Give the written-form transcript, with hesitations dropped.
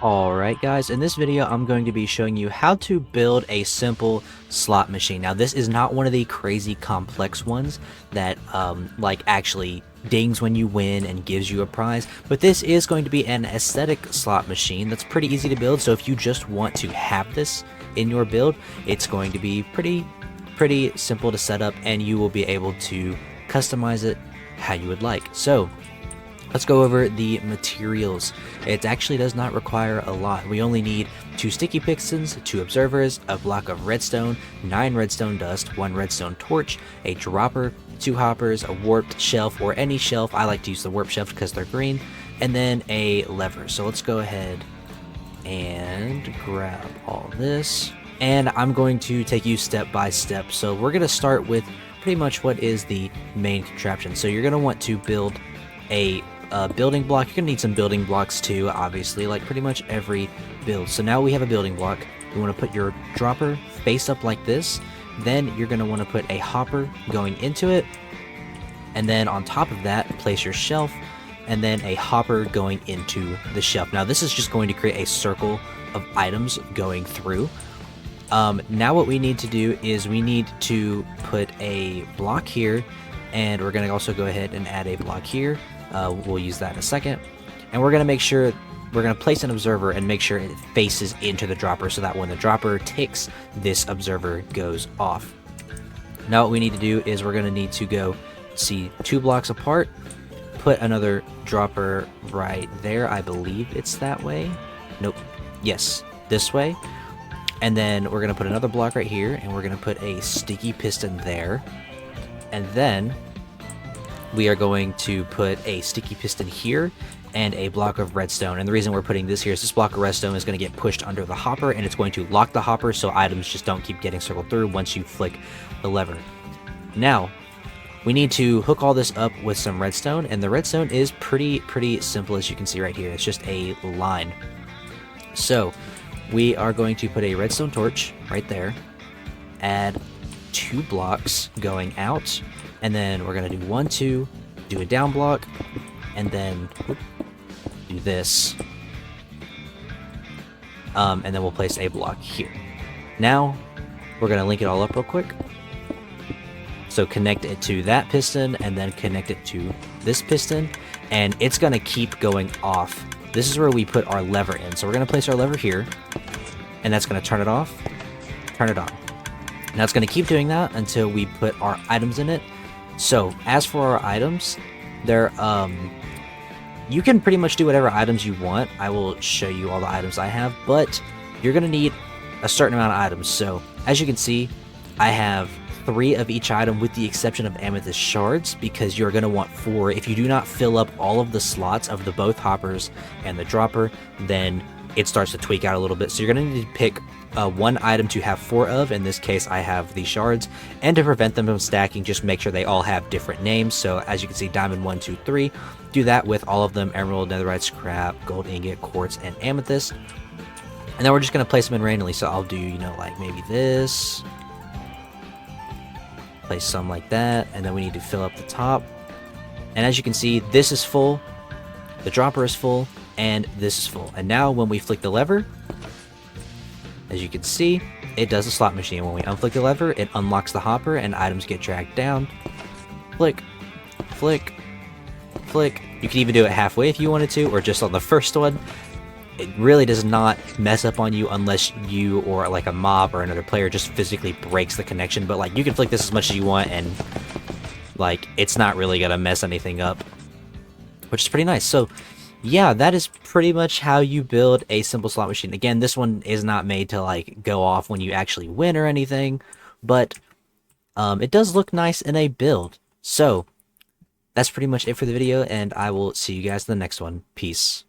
Alright guys, in this video I'm going to be showing you how to build a simple slot machine. Now this is not one of the crazy complex ones that like actually dings when you win and gives you a prize, but this is going to be an aesthetic slot machine that's pretty easy to build. So if you just want to have this in your build, it's going to be pretty simple to set up, and you will be able to customize it how you would like. So let's go over the materials. It actually does not require a lot. We only need 2 sticky pistons, 2 observers, a block of redstone, 9 redstone dust, 1 redstone torch, a dropper, 2 hoppers, a warped shelf or any shelf. I like to use the warped shelf because they're green, and then a lever. So let's go ahead and grab all this. And I'm going to take you step by step. So we're going to start with pretty much what is the main contraption. So you're going to want to build a building block. You're gonna need some building blocks too, obviously, like pretty much every build. So now we have a building block. You want to put your dropper face up like this. Then you're gonna want to put a hopper going into it, and then on top of that place your shelf, and then a hopper going into the shelf. Now this is just going to create a circle of items going through. Now what we need to do is we need to put a block here, and we're gonna also go ahead and add a block here. We'll use that in a second. And we're going to make sure, we're going to place an observer and make sure it faces into the dropper so that when the dropper ticks, this observer goes off. Now what we need to do is we're going to need to go, see, 2 blocks apart, put another dropper right there. I believe it's that way. Nope. Yes, this way. And then we're going to put another block right here, and we're going to put a sticky piston there. And then we are going to put a sticky piston here and a block of redstone. And the reason we're putting this here is this block of redstone is going to get pushed under the hopper, and it's going to lock the hopper so items just don't keep getting circled through once you flick the lever. Now we need to hook all this up with some redstone, and the redstone is pretty simple, as you can see right here. It's just a line. So we are going to put a redstone torch right there, add 2 blocks going out, and then we're going to do 1, 2, do a down block, and then do this. And then we'll place a block here. Now, we're going to link it all up real quick. So connect it to that piston, and then connect it to this piston, and it's going to keep going off. This is where we put our lever in. So we're going to place our lever here, and that's going to turn it off, turn it on. Now it's going to keep doing that until we put our items in it. So as for our items, they're you can pretty much do whatever items you want. I will show you all the items I have, but you're gonna need a certain amount of items. So as you can see, I have 3 of each item with the exception of amethyst shards, because you're gonna want 4. If you do not fill up all of the slots of the both hoppers and the dropper, then it starts to tweak out a little bit. So you're gonna need to pick 1 item to have 4 of. In this case, I have the shards, and to prevent them from stacking, just make sure they all have different names. So as you can see, diamond 1, 2, 3. Do that with all of them: emerald, netherite, scrap, gold ingot, quartz, and amethyst. And then we're just gonna place them in randomly. So I'll do, you know, like maybe this, place some like that, and then we need to fill up the top. And as you can see, this is full, the dropper is full, and this is full. And now when we flick the lever, as you can see, it does a slot machine. When we unflick the lever, it unlocks the hopper, and items get dragged down. Flick, flick, flick. You can even do it halfway if you wanted to, or just on the first one. It really does not mess up on you unless you or like a mob or another player just physically breaks the connection. But like, you can flick this as much as you want, and like, it's not really gonna mess anything up, which is pretty nice. So yeah, that is pretty much how you build a simple slot machine. Again, this one is not made to like go off when you actually win or anything, but it does look nice in a build. So that's pretty much it for the video, and I will see you guys in the next one. Peace.